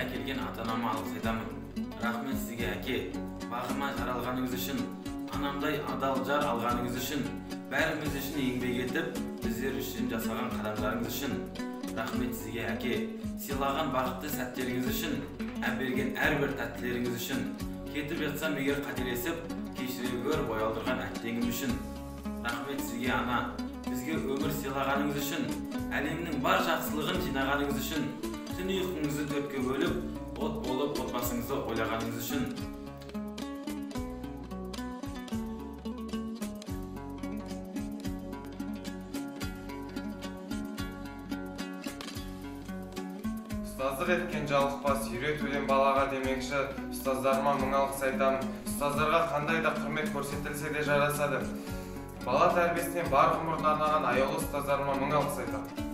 әкелген ата-анама алғыс айтамын. Рахмет сізге, әке. Бағыма жаралғаныңыз үшін, анамдай адал жар алғаныңыз үшін, бәріміз үшін еңбек етіп, біздер үшін жасаған қадамдарыңыз үшін. Рахмет сізге, әке. Сыйлаған бақытты сәттеріңіз үшін, әперген әрбір тәттілеріңіз үшін. Кетіп жатсам егер қателесіп, кешіре гөр бой алдырған әттеңім үшін. Рахмет сізге, ана. Бізге өмір сыйлағаныңыз үшін, әлемнің бар жақсылығын жинағаныңыз үшін, түн ұйқыңызды төртке бөліп, от болып отбасыңызды ойлағаныңыз үшін. Ұстаздық еткен жалықпас, үйретуден балаға демекші, ұстаздарыма мың алғыс айтамын. Ұстаздарға қандай да құрмет көрсетілсе де жарасады. Бала тәрбиесінен бар ғұмырын арнаған аяулы ұстаздарыма мың алғыс айтамын.